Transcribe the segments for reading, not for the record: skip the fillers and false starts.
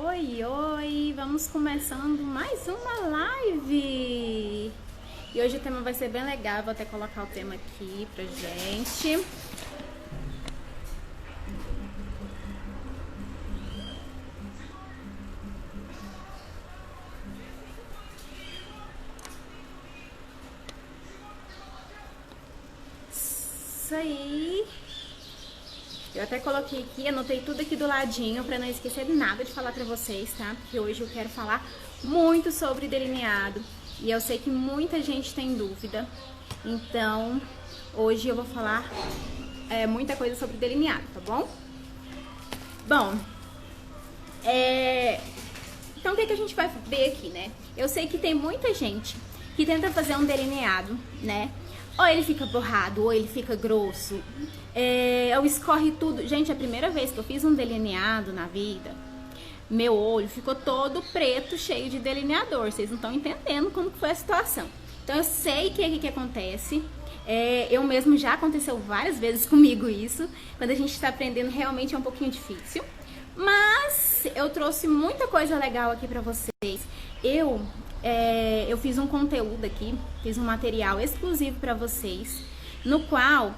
Oi, oi! Vamos começando mais uma live! E hoje o tema vai ser bem legal, vou até colocar o tema aqui pra gente. Isso aí! Eu até coloquei aqui, anotei tudo aqui do ladinho pra não esquecer nada de falar pra vocês, tá? Porque hoje eu quero falar muito sobre delineado e eu sei que muita gente tem dúvida, então hoje eu vou falar muita coisa sobre delineado, tá bom? Bom, então o que a gente vai ver aqui, né? Eu sei que tem muita gente que tenta fazer um delineado, né? Ou ele fica borrado, ou ele fica grosso, ou escorre tudo. Gente, a primeira vez que eu fiz um delineado na vida, meu olho ficou todo preto, cheio de delineador. Vocês não estão entendendo como foi a situação. Então eu sei que o que acontece. Eu mesmo já aconteceu várias vezes comigo isso. Quando a gente está aprendendo, realmente é um pouquinho difícil. Mas eu trouxe muita coisa legal aqui pra vocês. Eu fiz um conteúdo aqui, fiz um material exclusivo pra vocês, no qual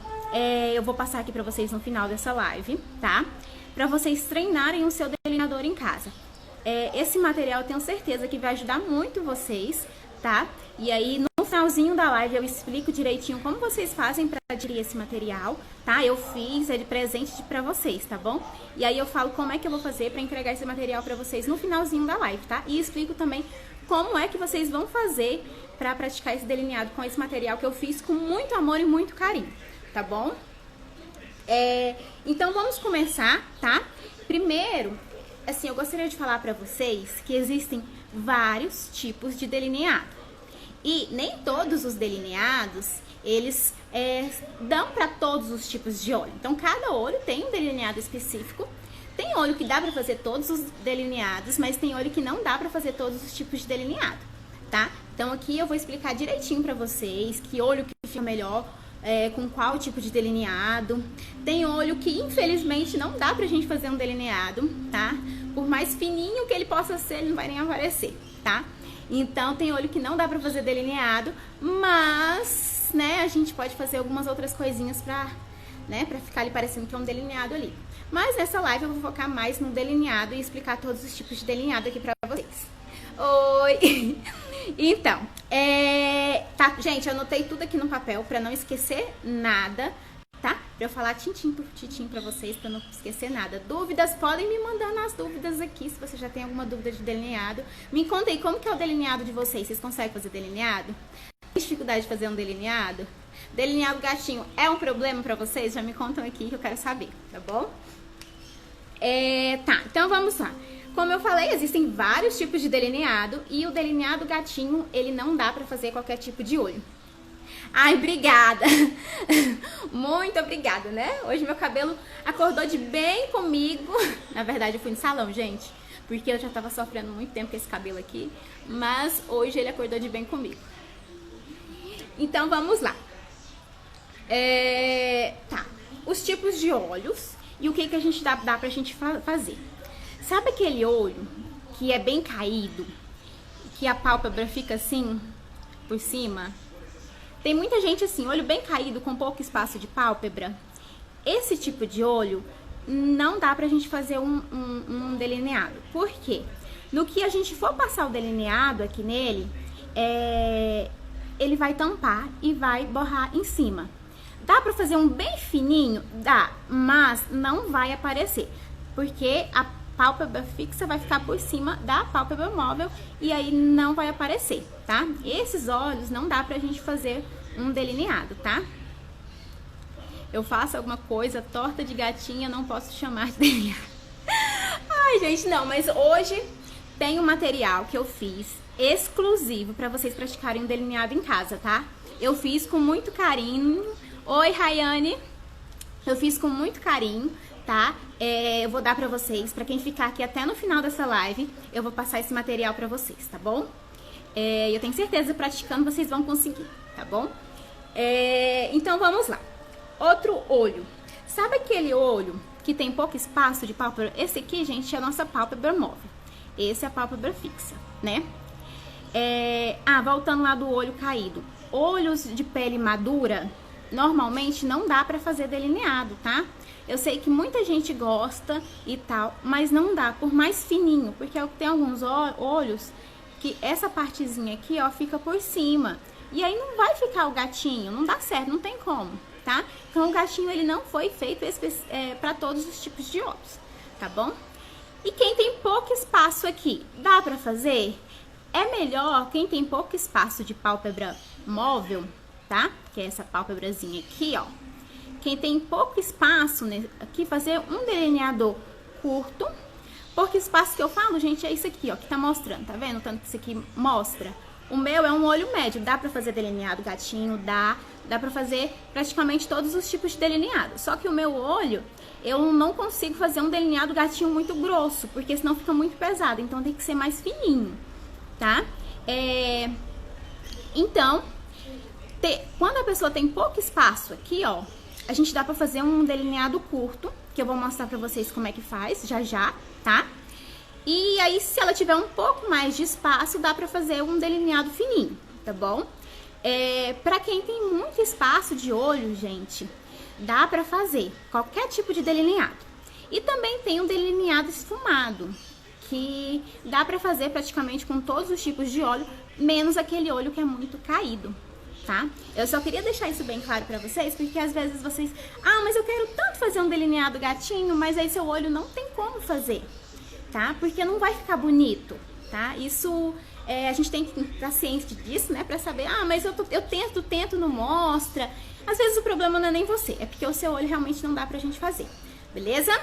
eu vou passar aqui pra vocês no final dessa live, tá? Pra vocês treinarem o seu delineador em casa. Esse material eu tenho certeza que vai ajudar muito vocês, tá? E aí no finalzinho da live eu explico direitinho como vocês fazem pra adquirir esse material, tá? Eu fiz, de presente pra vocês, tá bom? E aí eu falo como é que eu vou fazer pra entregar esse material pra vocês no finalzinho da live, tá? E explico também como é que vocês vão fazer pra praticar esse delineado com esse material que eu fiz com muito amor e muito carinho, tá bom? Então vamos começar, tá? Primeiro, assim, eu gostaria de falar pra vocês que existem vários tipos de delineado. E nem todos os delineados, eles dão para todos os tipos de olho. Então, cada olho tem um delineado específico. Tem olho que dá para fazer todos os delineados, mas tem olho que não dá para fazer todos os tipos de delineado, tá? Então, aqui eu vou explicar direitinho para vocês que olho que fica melhor com qual tipo de delineado. Tem olho que, infelizmente, não dá pra gente fazer um delineado, tá? Por mais fininho que ele possa ser, ele não vai nem aparecer, tá? Então, tem olho que não dá pra fazer delineado, mas, né, a gente pode fazer algumas outras coisinhas pra ficar ali parecendo que é um delineado ali. Mas nessa live eu vou focar mais no delineado e explicar todos os tipos de delineado aqui pra vocês. Oi! Então, tá, gente, eu anotei tudo aqui no papel pra não esquecer nada, tá? Pra eu falar tintim por tintim pra vocês, pra não esquecer nada. Dúvidas, podem me mandar nas dúvidas aqui, se você já tem alguma dúvida de delineado. Me conta aí, como que é o delineado de vocês? Vocês conseguem fazer delineado? Tem dificuldade de fazer um delineado? Delineado gatinho é um problema pra vocês? Já me contam aqui que eu quero saber, tá bom? Tá, então vamos lá. Como eu falei, existem vários tipos de delineado e o delineado gatinho, ele não dá pra fazer qualquer tipo de olho. Ai, obrigada! Muito obrigada, né? Hoje meu cabelo acordou de bem comigo. Na verdade, eu fui no salão, gente, porque eu já tava sofrendo muito tempo com esse cabelo aqui, mas hoje ele acordou de bem comigo. Então, vamos lá. Tá, os tipos de olhos e o que a gente dá pra gente fazer. Sabe aquele olho que é bem caído, que a pálpebra fica assim, por cima? Tem muita gente assim, olho bem caído, com pouco espaço de pálpebra. Esse tipo de olho não dá pra gente fazer um delineado. Por quê? No que a gente for passar o delineado aqui nele, ele vai tampar e vai borrar em cima. Dá pra fazer um bem fininho? Dá, mas não vai aparecer, porque a pálpebra fixa vai ficar por cima da pálpebra móvel e aí não vai aparecer, tá? Esses olhos não dá pra gente fazer um delineado, tá? Eu faço alguma coisa torta de gatinha, não posso chamar de delineado. Ai, gente, não, mas hoje tem um material que eu fiz exclusivo pra vocês praticarem um delineado em casa, tá? Eu fiz com muito carinho. Oi, Rayane! Eu fiz com muito carinho, tá? Eu vou dar pra vocês, pra quem ficar aqui até no final dessa live, eu vou passar esse material pra vocês, tá bom? Eu tenho certeza, praticando, vocês vão conseguir, tá bom? Então, vamos lá. Outro olho. Sabe aquele olho que tem pouco espaço de pálpebra? Esse aqui, gente, é a nossa pálpebra móvel. Esse é a pálpebra fixa, né? Voltando lá do olho caído. Olhos de pele madura, normalmente não dá pra fazer delineado, tá? Eu sei que muita gente gosta e tal, mas não dá, por mais fininho, porque tem alguns olhos que essa partezinha aqui, ó, fica por cima. E aí não vai ficar o gatinho, não dá certo, não tem como, tá? Então o gatinho, ele não foi feito pra todos os tipos de olhos, tá bom? E quem tem pouco espaço aqui, dá pra fazer? É melhor quem tem pouco espaço de pálpebra móvel, tá? Que é essa pálpebrazinha aqui, ó. Quem tem pouco espaço aqui, fazer um delineador curto. Pouco espaço que eu falo, gente, é isso aqui, ó, que tá mostrando, tá vendo? Tanto que isso aqui mostra. O meu é um olho médio, dá pra fazer delineado gatinho, dá pra fazer praticamente todos os tipos de delineado. Só que o meu olho, eu não consigo fazer um delineado gatinho muito grosso, porque senão fica muito pesado, então tem que ser mais fininho, tá? Então, quando a pessoa tem pouco espaço aqui, ó, a gente dá pra fazer um delineado curto, que eu vou mostrar pra vocês como é que faz, já, tá? E aí, se ela tiver um pouco mais de espaço, dá pra fazer um delineado fininho, tá bom? Pra quem tem muito espaço de olho, gente, dá pra fazer qualquer tipo de delineado. E também tem um delineado esfumado, que dá pra fazer praticamente com todos os tipos de olho, menos aquele olho que é muito caído, tá? Eu só queria deixar isso bem claro pra vocês, porque às vezes vocês... mas eu quero tanto fazer um delineado gatinho, mas aí seu olho não tem como fazer, tá? Porque não vai ficar bonito, tá? Isso, a gente tem que estar ciente disso, né? Pra saber, mas eu tento, não mostra. Às vezes o problema não é nem você, é porque o seu olho realmente não dá pra gente fazer, beleza?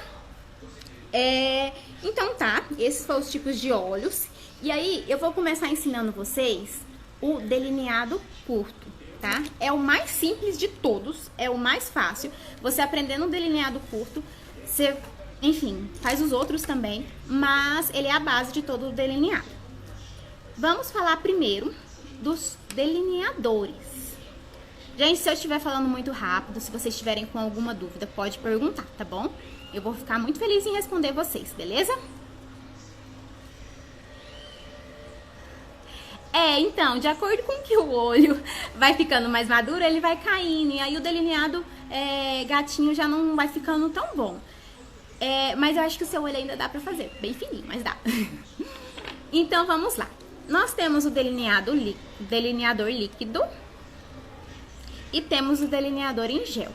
Então tá, esses foram os tipos de olhos. E aí, eu vou começar ensinando vocês o delineado curto, tá? É o mais simples de todos, é o mais fácil. Você aprendendo um delineado curto, você, enfim, faz os outros também, mas ele é a base de todo o delineado. Vamos falar primeiro dos delineadores. Gente, se eu estiver falando muito rápido, se vocês estiverem com alguma dúvida, pode perguntar, tá bom? Eu vou ficar muito feliz em responder vocês, beleza? Então, de acordo com que o olho vai ficando mais maduro, ele vai caindo. E aí o delineado gatinho já não vai ficando tão bom. Mas eu acho que o seu olho ainda dá pra fazer. Bem fininho, mas dá. Então, vamos lá. Nós temos o delineador líquido e temos o delineador em gel.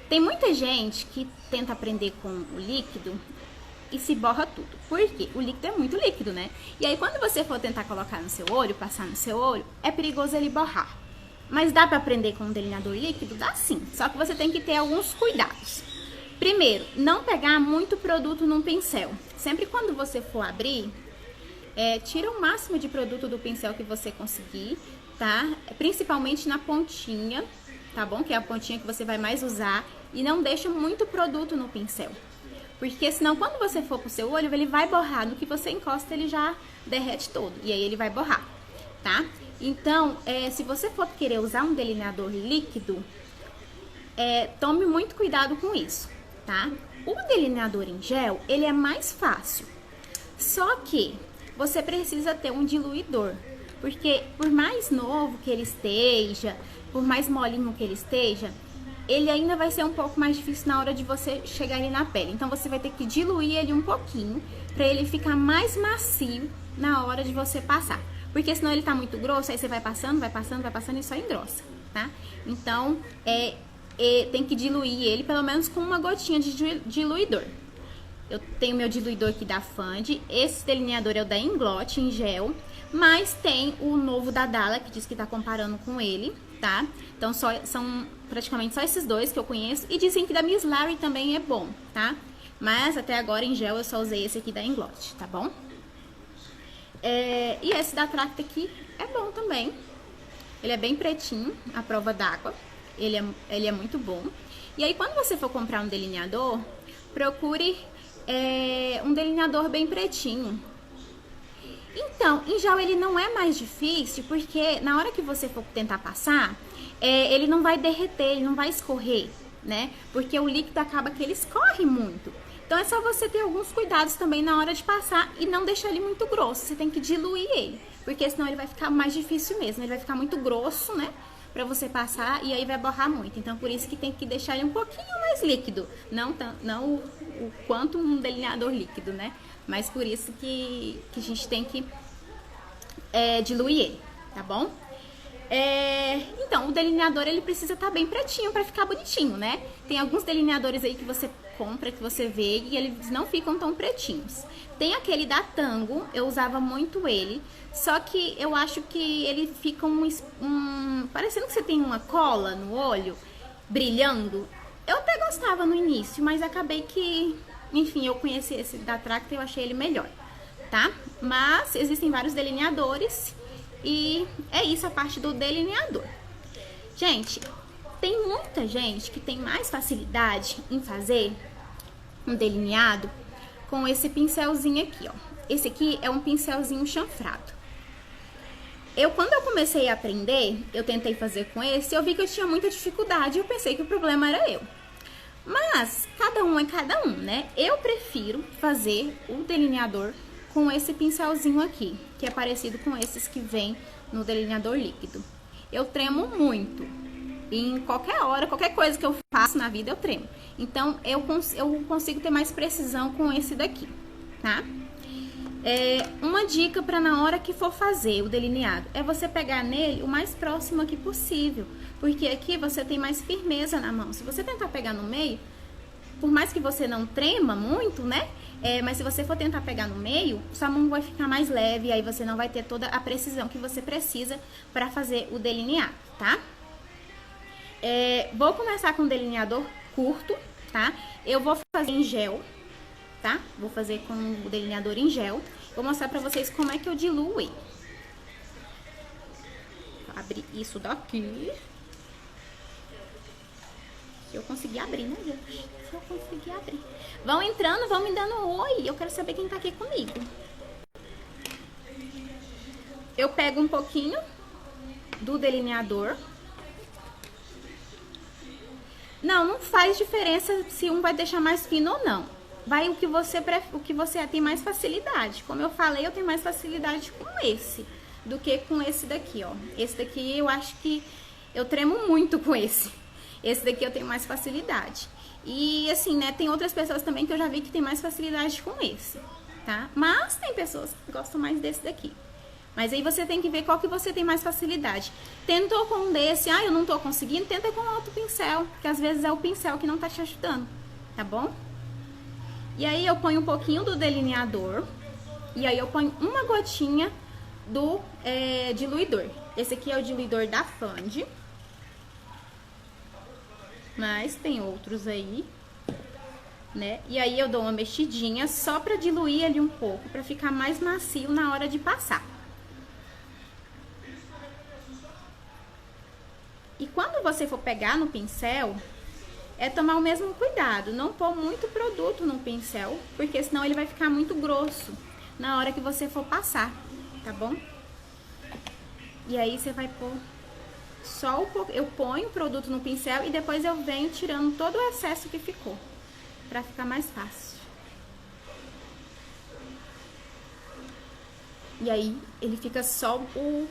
Tem muita gente que tenta aprender com o líquido e se borra tudo. Por quê? O líquido é muito líquido, né? E aí, quando você for tentar colocar no seu olho, passar no seu olho, é perigoso ele borrar. Mas dá pra aprender com um delineador líquido? Dá sim. Só que você tem que ter alguns cuidados. Primeiro, não pegar muito produto num pincel. Sempre quando você for abrir, tira o máximo de produto do pincel que você conseguir, tá? Principalmente na pontinha, tá bom? Que é a pontinha que você vai mais usar. E não deixa muito produto no pincel. Porque senão, quando você for pro seu olho, ele vai borrar. No que você encosta, ele já derrete todo. E aí ele vai borrar, tá? Então, se você for querer usar um delineador líquido, tome muito cuidado com isso, tá? O delineador em gel, ele é mais fácil. Só que você precisa ter um diluidor. Porque por mais novo que ele esteja, por mais molinho que ele esteja, ele ainda vai ser um pouco mais difícil na hora de você chegar ali na pele. Então, você vai ter que diluir ele um pouquinho pra ele ficar mais macio na hora de você passar. Porque senão ele tá muito grosso, aí você vai passando e só engrossa, tá? Então, tem que diluir ele pelo menos com uma gotinha de diluidor. Eu tenho meu diluidor aqui da Fandi. Esse delineador é o da Inglot em gel. Mas tem o novo da Dalla, que diz que tá comparando com ele, tá? Então, são praticamente só esses dois que eu conheço. E dizem que da Miss Larry também é bom, tá? Mas até agora em gel eu só usei esse aqui da Inglot, tá bom? E esse da Tracta aqui é bom também. Ele é bem pretinho, à prova d'água. Ele é muito bom. E aí, quando você for comprar um delineador, procure um delineador bem pretinho. Então, em gel ele não é mais difícil, porque na hora que você for tentar passar, ele não vai derreter, ele não vai escorrer, né? Porque o líquido acaba que ele escorre muito. Então é só você ter alguns cuidados também na hora de passar e não deixar ele muito grosso. Você tem que diluir ele, porque senão ele vai ficar mais difícil mesmo. Ele vai ficar muito grosso, né? Pra você passar e aí vai borrar muito. Então por isso que tem que deixar ele um pouquinho mais líquido. Não o quanto um delineador líquido, né? Mas por isso que a gente tem que diluir ele, tá bom? Então, o delineador ele precisa estar bem pretinho para ficar bonitinho, né? Tem alguns delineadores aí que você compra, que você vê e eles não ficam tão pretinhos. Tem aquele da Tango, eu usava muito ele, só que eu acho que ele fica parecendo que você tem uma cola no olho, brilhando. Eu até gostava no início, mas acabei que, enfim, eu conheci esse da Tracta e eu achei ele melhor, tá? Mas existem vários delineadores. E é isso a parte do delineador. Gente, tem muita gente que tem mais facilidade em fazer um delineado com esse pincelzinho aqui, ó. Esse aqui é um pincelzinho chanfrado. Quando eu comecei a aprender, eu tentei fazer com esse, eu vi que eu tinha muita dificuldade, eu pensei que o problema era eu. Mas, cada um é cada um, né? Eu prefiro fazer o delineador com esse pincelzinho aqui, que é parecido com esses que vem no delineador líquido. Eu tremo muito. Em qualquer hora, qualquer coisa que eu faço na vida, eu tremo. Então, eu consigo ter mais precisão com esse daqui, tá? Uma dica para na hora que for fazer o delineado, é você pegar nele o mais próximo aqui possível. Porque aqui você tem mais firmeza na mão. Se você tentar pegar no meio, por mais que você não trema muito, né? Mas se você for tentar pegar no meio, sua mão vai ficar mais leve, e aí você não vai ter toda a precisão que você precisa para fazer o delineado, tá? Vou começar com o delineador curto, tá? Eu vou fazer em gel, tá? Vou fazer com o delineador em gel. Vou mostrar pra vocês como é que eu diluo ele. Vou abrir isso daqui. Se eu conseguir abrir, né, gente? Se eu conseguir abrir. Vão entrando, vão me dando oi. Eu quero saber quem tá aqui comigo. Eu pego um pouquinho do delineador. Não faz diferença se um vai deixar mais fino ou não. Vai o que você tem mais facilidade. Como eu falei, eu tenho mais facilidade com esse do que com esse daqui, ó. Esse daqui eu acho que eu tremo muito com esse. Esse daqui eu tenho mais facilidade. E assim, né, tem outras pessoas também que eu já vi que tem mais facilidade com esse, tá? Mas tem pessoas que gostam mais desse daqui. Mas aí você tem que ver qual que você tem mais facilidade. Tentou com um desse, eu não tô conseguindo, tenta com outro pincel, que às vezes é o pincel que não tá te ajudando, tá bom? E aí eu ponho um pouquinho do delineador, e aí eu ponho uma gotinha do diluidor. Esse aqui é o diluidor da Fand. Mas tem outros aí, né? E aí eu dou uma mexidinha só pra diluir ele um pouco, pra ficar mais macio na hora de passar. E quando você for pegar no pincel, tomar o mesmo cuidado. Não pôr muito produto no pincel, porque senão ele vai ficar muito grosso na hora que você for passar, tá bom? E aí você vai pôr só um pouco. Eu ponho o produto no pincel e depois eu venho tirando todo o excesso que ficou, pra ficar mais fácil. E aí ele fica só o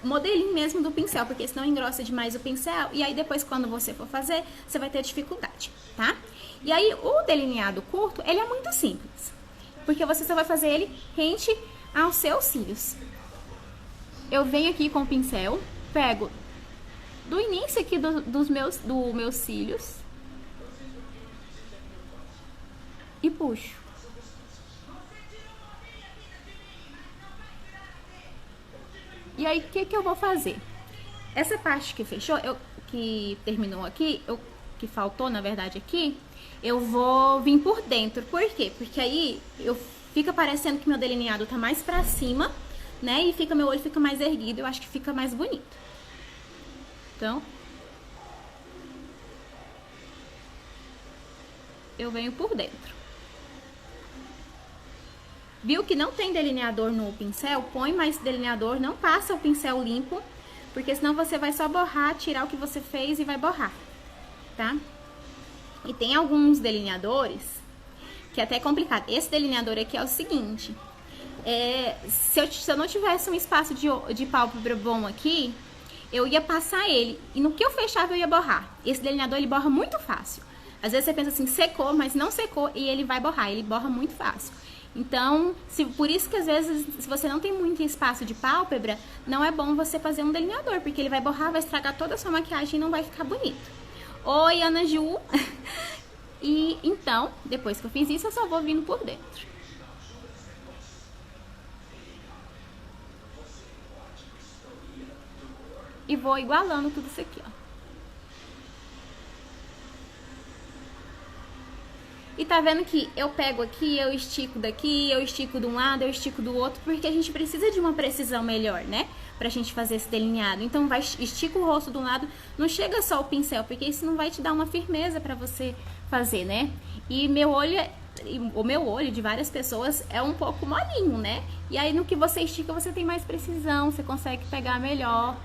modelinho mesmo do pincel, porque senão engrossa demais o pincel, e aí depois quando você for fazer, você vai ter dificuldade, tá? E aí o delineado curto, ele é muito simples, porque você só vai fazer ele rente aos seus cílios. Eu venho aqui com o pincel, pego do início aqui dos meus cílios e puxo. E aí, o que eu vou fazer? Essa parte que fechou, que terminou aqui, que faltou, na verdade, aqui, eu vou vir por dentro. Por quê? Porque aí fica parecendo que meu delineado tá mais pra cima, né? E meu olho fica mais erguido, eu acho que fica mais bonito. Então, eu venho por dentro. Viu que não tem delineador no pincel? Põe mais delineador, não passa o pincel limpo, porque senão você vai só borrar, tirar o que você fez e vai borrar, tá? E tem alguns delineadores que é até complicado. Esse delineador aqui é o seguinte, se eu não tivesse um espaço de pálpebra bom aqui, eu ia passar ele, e no que eu fechava eu ia borrar. Esse delineador, ele borra muito fácil. Às vezes você pensa assim, secou, mas não secou, e ele vai borrar, ele borra muito fácil. Então, por isso que às vezes, se você não tem muito espaço de pálpebra, não é bom você fazer um delineador, porque ele vai borrar, vai estragar toda a sua maquiagem e não vai ficar bonito. Oi, Ana Ju! E então, depois que eu fiz isso, eu só vou vindo por dentro. E vou igualando tudo isso aqui, ó. E tá vendo que eu pego aqui, eu estico daqui, eu estico de um lado, eu estico do outro, porque a gente precisa de uma precisão melhor, né? Pra gente fazer esse delineado. Então, estica o rosto de um lado, não chega só o pincel, porque isso não vai te dar uma firmeza pra você fazer, né? E o meu olho de várias pessoas é um pouco molinho, né? E aí, no que você estica, você tem mais precisão, você consegue pegar melhor.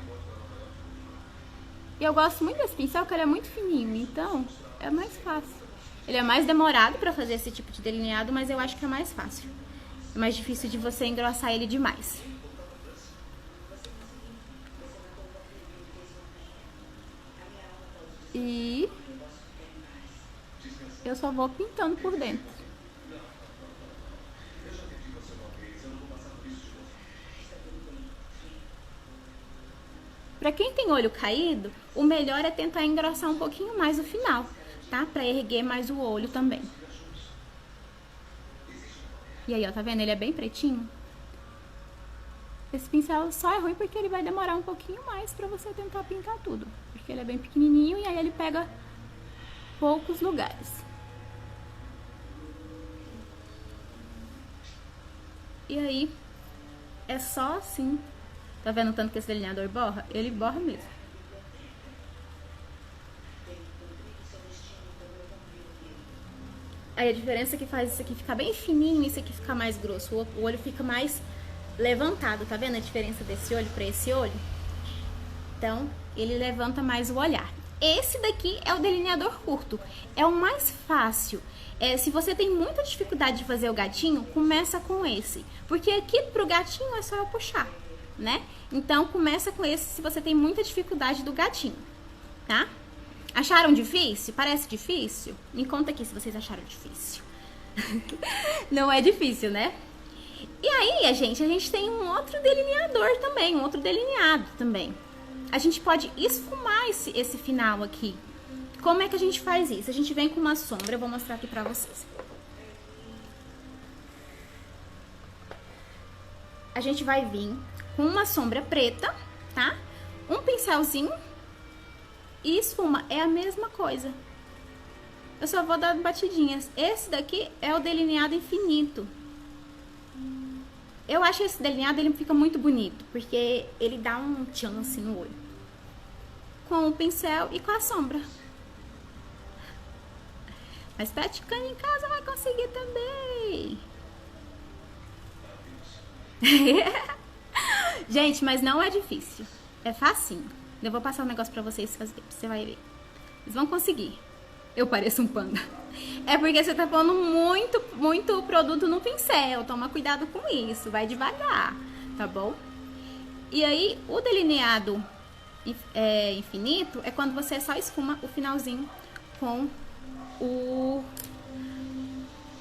E eu gosto muito desse pincel, porque ele é muito fininho, então é mais fácil. Ele é mais demorado pra fazer esse tipo de delineado, mas eu acho que é mais fácil. É mais difícil de você engrossar ele demais. E eu só vou pintando por dentro. Pra quem tem olho caído, o melhor é tentar engrossar um pouquinho mais o final, tá? Pra erguer mais o olho também. E aí, ó, tá vendo? Ele é bem pretinho. Esse pincel só é ruim porque ele vai demorar um pouquinho mais pra você tentar pintar tudo. Porque ele é bem pequenininho e aí ele pega poucos lugares. E aí, é só assim. Tá vendo o tanto que esse delineador borra? Ele borra mesmo. Aí a diferença é que faz isso aqui ficar bem fininho e isso aqui ficar mais grosso. O olho fica mais levantado, tá vendo a diferença desse olho pra esse olho? Então, ele levanta mais o olhar. Esse daqui é o delineador curto, é o mais fácil. Se você tem muita dificuldade de fazer o gatinho, começa com esse. Porque aqui pro gatinho é só eu puxar, né? Então, começa com esse se você tem muita dificuldade do gatinho, tá? Acharam difícil? Parece difícil? Me conta aqui se vocês acharam difícil. Não é difícil, né? E aí, a gente tem um outro delineador também, um outro delineado também. A gente pode esfumar esse final aqui. Como é que a gente faz isso? A gente vem com uma sombra, eu vou mostrar aqui pra vocês. A gente vai vir com uma sombra preta, tá? Um pincelzinho e esfuma. É a mesma coisa. Eu só vou dar batidinhas. Esse daqui é o delineado infinito. Eu acho esse delineado, ele fica muito bonito, porque ele dá um tchan assim no olho. Com o pincel e com a sombra. Mas praticando em casa vai conseguir também. Gente, mas não é difícil. É facinho. Eu vou passar um negócio pra vocês fazer. Você vai ver. Vocês vão conseguir. Eu pareço um panda. É porque você tá pondo muito produto no pincel. Toma cuidado com isso. Vai devagar, tá bom? E aí, o delineado infinito é quando você só esfuma o finalzinho com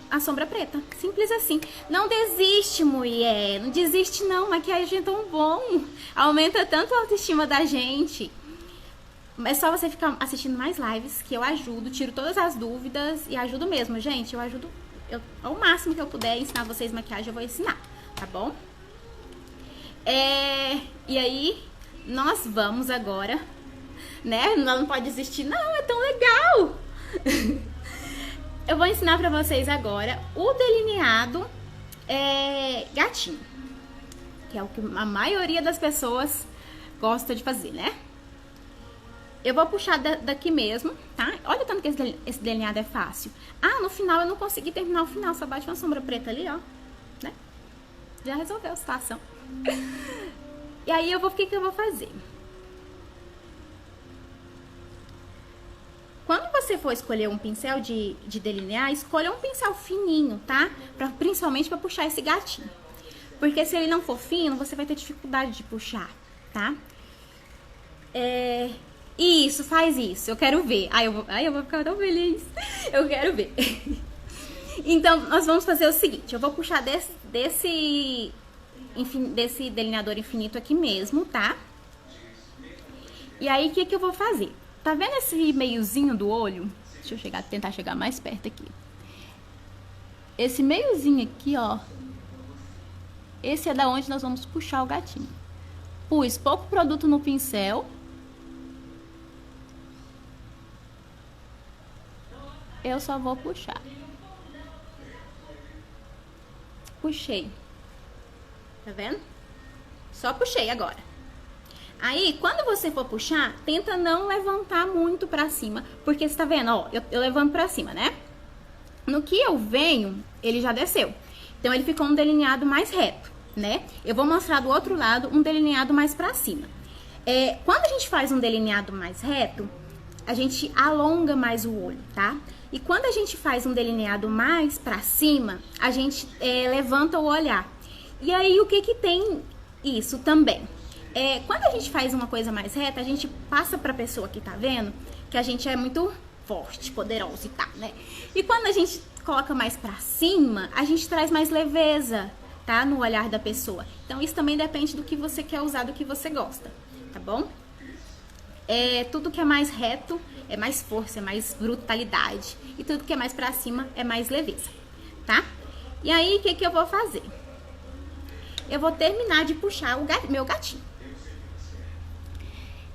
a sombra preta. Simples assim. Não desiste, mulher. Não desiste, não. Maquiagem é tão bom. Aumenta tanto a autoestima da gente. É só você ficar assistindo mais lives, que eu ajudo, tiro todas as dúvidas e ajudo mesmo, gente. Eu ajudo ao máximo que eu puder ensinar vocês maquiagem, eu vou ensinar, tá bom? E aí, nós vamos agora, né? Não pode desistir, não, é tão legal! Eu vou ensinar pra vocês agora o delineado gatinho, que é o que a maioria das pessoas gosta de fazer, né? Eu vou puxar daqui mesmo, tá? Olha o tanto que esse delineado é fácil. Ah, no final eu não consegui terminar o final, só bate uma sombra preta ali, ó, né? Já resolveu a situação. E aí, o que eu vou fazer? Quando você for escolher um pincel de delinear, escolha um pincel fininho, tá? Principalmente para puxar esse gatinho. Porque se ele não for fino, você vai ter dificuldade de puxar, tá? Isso, faz isso. Eu quero ver. Eu vou ficar tão feliz. Eu quero ver. Então, nós vamos fazer o seguinte. Eu vou puxar desse delineador infinito aqui mesmo, tá? E aí, o que eu vou fazer? Tá vendo esse meiozinho do olho? Deixa eu tentar chegar mais perto aqui. Esse meiozinho aqui, ó. Esse é da onde nós vamos puxar o gatinho. Pus pouco produto no pincel. Eu só vou puxar. Puxei. Tá vendo? Só puxei agora. Aí, quando você for puxar, tenta não levantar muito pra cima. Porque você tá vendo, ó, eu levanto pra cima, né? No que eu venho, ele já desceu. Então, ele ficou um delineado mais reto, né? Eu vou mostrar do outro lado um delineado mais pra cima. Quando a gente faz um delineado mais reto, a gente alonga mais o olho, tá? E quando a gente faz um delineado mais pra cima, a gente levanta o olhar. E aí, o que tem isso também? Quando a gente faz uma coisa mais reta, a gente passa pra pessoa que tá vendo que a gente é muito forte, poderoso e tal, né? E quando a gente coloca mais pra cima, a gente traz mais leveza, tá? No olhar da pessoa. Então, isso também depende do que você quer usar, do que você gosta, tá bom? Tudo que é mais reto é mais força, é mais brutalidade. E tudo que é mais pra cima é mais leveza, tá? E aí, o que eu vou fazer? Eu vou terminar de puxar meu gatinho.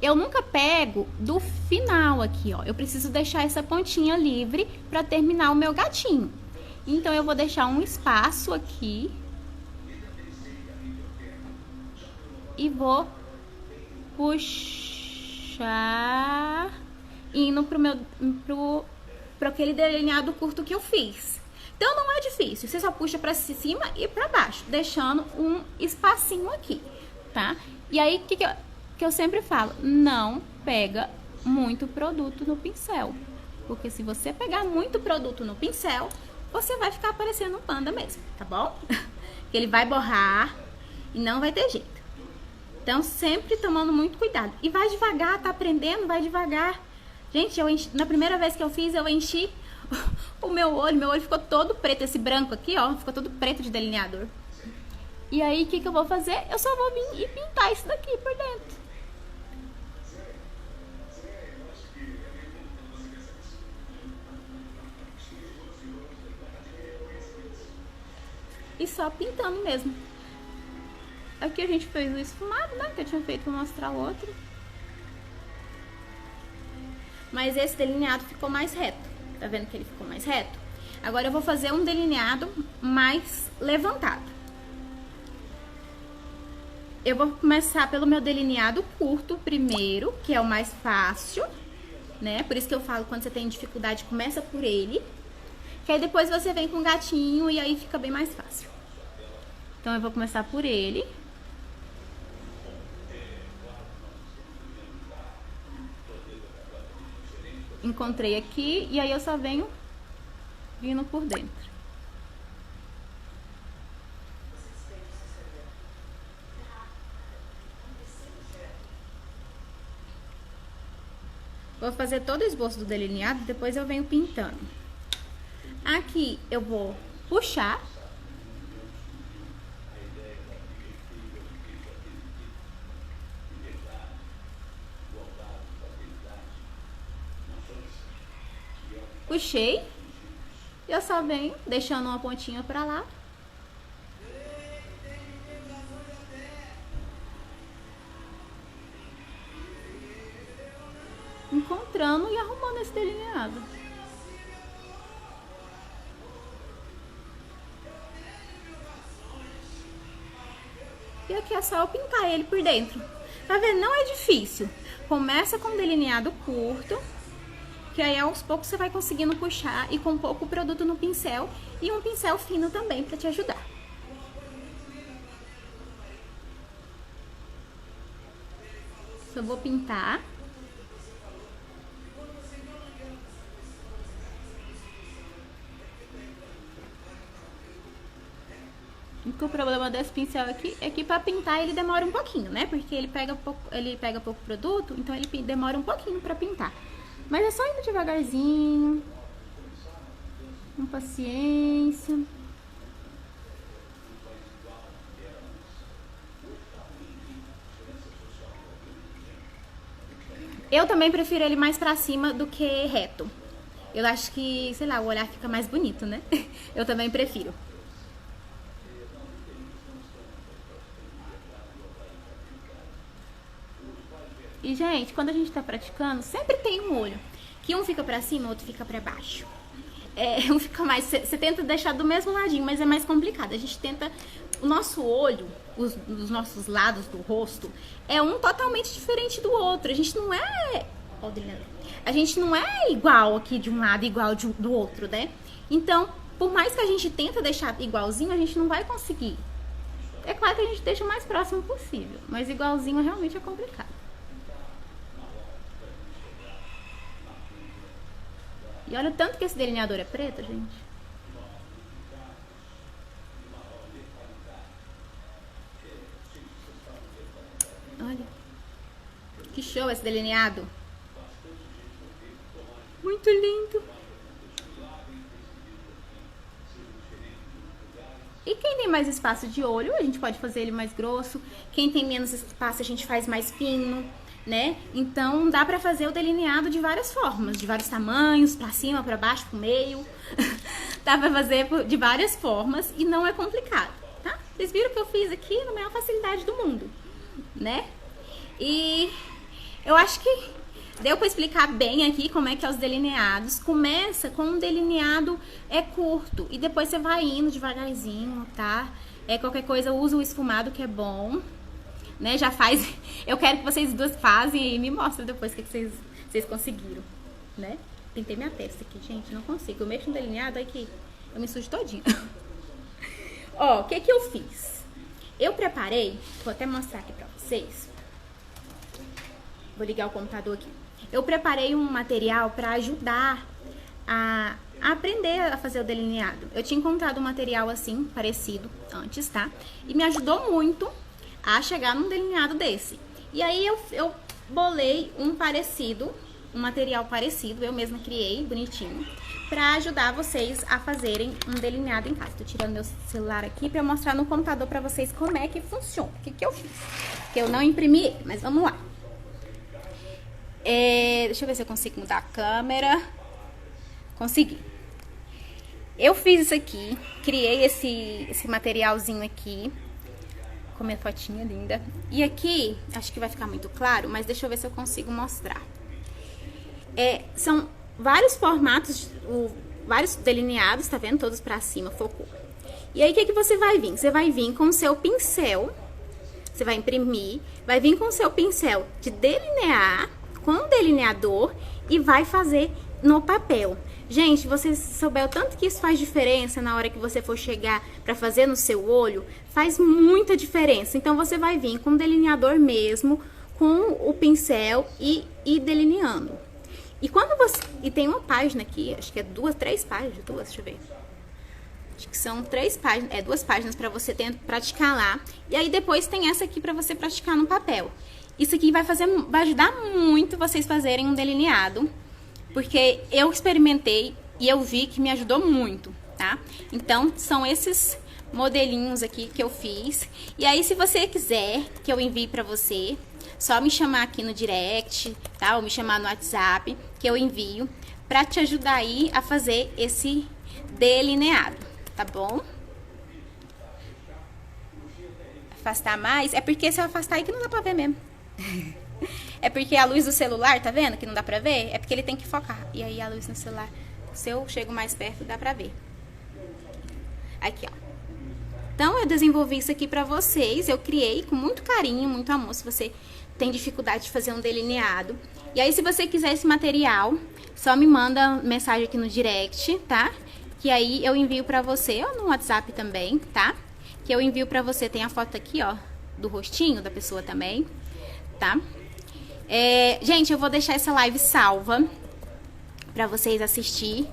Eu nunca pego do final aqui, ó. Eu preciso deixar essa pontinha livre pra terminar o meu gatinho. Então, eu vou deixar um espaço aqui. E vou puxar indo pro aquele delineado curto que eu fiz. Então, não é difícil. Você só puxa pra cima e pra baixo, deixando um espacinho aqui, tá? E aí, o que eu sempre falo? Não pega muito produto no pincel. Porque se você pegar muito produto no pincel, você vai ficar parecendo um panda mesmo, tá bom? Que ele vai borrar e não vai ter jeito. Então, sempre tomando muito cuidado. E vai devagar, tá aprendendo? Vai devagar. Gente, na primeira vez que eu fiz, eu enchi o meu olho ficou todo preto. Esse branco aqui, ó, ficou todo preto de delineador. E aí, o que eu vou fazer? Eu só vou vir e pintar isso daqui por dentro. E só pintando mesmo. Aqui a gente fez o esfumado, né? Que eu tinha feito pra mostrar o outro. Mas esse delineado ficou mais reto. Tá vendo que ele ficou mais reto? Agora eu vou fazer um delineado mais levantado. Eu vou começar pelo meu delineado curto primeiro, que é o mais fácil, né? Por isso que eu falo, quando você tem dificuldade, começa por ele. Que aí depois você vem com o gatinho e aí fica bem mais fácil. Então, eu vou começar por ele. Encontrei aqui e aí eu só venho vindo por dentro. Vou fazer todo o esboço do delineado, depois eu venho pintando. Aqui eu vou puxar. Puxei. E eu só venho deixando uma pontinha pra lá. Encontrando e arrumando esse delineado. E aqui é só eu pintar ele por dentro. Tá vendo? Não é difícil. Começa com um delineado curto, que aí aos poucos você vai conseguindo puxar e com pouco produto no pincel e um pincel fino também pra te ajudar. Só vou pintar. O problema desse pincel aqui é que pra pintar ele demora um pouquinho, né? Porque ele pega pouco produto, então ele demora um pouquinho pra pintar. Mas é só indo devagarzinho, com paciência. Eu também prefiro ele mais pra cima do que reto. Eu acho que, sei lá, o olhar fica mais bonito, né? Eu também prefiro. E, gente, quando a gente tá praticando, sempre tem um olho. Que um fica pra cima, o outro fica pra baixo. Um fica mais... Você tenta deixar do mesmo ladinho, mas é mais complicado. A gente tenta... O nosso olho, os nossos lados do rosto, é um totalmente diferente do outro. A gente não é... A gente não é igual aqui de um lado, igual do outro, né? Então, por mais que a gente tenta deixar igualzinho, a gente não vai conseguir. É claro que a gente deixa o mais próximo possível, mas igualzinho realmente é complicado. E olha o tanto que esse delineador é preto, gente. Olha. Que show esse delineado. Muito lindo. E quem tem mais espaço de olho, a gente pode fazer ele mais grosso. Quem tem menos espaço, a gente faz mais fino, né? Então, dá pra fazer o delineado de várias formas, de vários tamanhos, pra cima, pra baixo, pro meio. Dá pra fazer de várias formas e não é complicado, tá? Vocês viram que eu fiz aqui na maior facilidade do mundo, né? E eu acho que deu pra explicar bem aqui como é que é os delineados. Começa com um delineado curto e depois você vai indo devagarzinho, tá? Qualquer coisa, usa o esfumado que é bom, né? Já faz... Eu quero que vocês duas fazem e me mostrem depois o que vocês conseguiram, né? Pintei minha testa aqui, gente, não consigo. Eu mexo no delineado aí que eu me sujo todinha. Ó, o que eu fiz? Eu preparei, vou até mostrar aqui pra vocês. Vou ligar o computador aqui. Eu preparei um material para ajudar a aprender a fazer o delineado. Eu tinha encontrado um material assim, parecido, antes, tá? E me ajudou muito a chegar num delineado desse. E aí eu bolei um material parecido, eu mesma criei, bonitinho, para ajudar vocês a fazerem um delineado em casa. Tô tirando meu celular aqui para mostrar no computador para vocês como é que funciona. O que eu fiz? Que eu não imprimi, mas vamos lá. Deixa eu ver se eu consigo mudar a câmera. Consegui. Eu fiz isso aqui, criei esse materialzinho aqui, com minha fotinha linda. E aqui, acho que vai ficar muito claro, mas deixa eu ver se eu consigo mostrar. São vários formatos, vários delineados, tá vendo? Todos pra cima, focou. E aí, o que você vai vir? Você vai vir com o seu pincel, você vai imprimir, vai vir com o seu pincel de delinear, com o delineador e vai fazer no papel. Gente, você souber o tanto que isso faz diferença na hora que você for chegar para fazer no seu olho, faz muita diferença. Então, você vai vir com o delineador mesmo, com o pincel e delineando. E tem uma página aqui, acho que é três páginas, deixa eu ver. Acho que são 3 páginas, 2 páginas para você praticar lá. E aí depois tem essa aqui para você praticar no papel. Isso aqui vai ajudar muito vocês fazerem um delineado, porque eu experimentei e eu vi que me ajudou muito, tá? Então, são esses modelinhos aqui que eu fiz. E aí, se você quiser que eu envie pra você, só me chamar aqui no direct, tá? Ou me chamar no WhatsApp, que eu envio pra te ajudar aí a fazer esse delineado, tá bom? Afastar mais? É porque se eu afastar aí que não dá pra ver mesmo. É porque a luz do celular, tá vendo? Que não dá pra ver? É porque ele tem que focar. E aí a luz no celular, se eu chego mais perto, dá pra ver. Aqui, ó. Então, eu desenvolvi isso aqui pra vocês. Eu criei com muito carinho, muito amor. Se você tem dificuldade de fazer um delineado. E aí, se você quiser esse material, só me manda mensagem aqui no direct, tá? Que aí eu envio pra você, ou no WhatsApp também, tá? Que eu envio pra você. Tem a foto aqui, ó, do rostinho da pessoa também, tá? Gente, eu vou deixar essa live salva pra vocês assistir.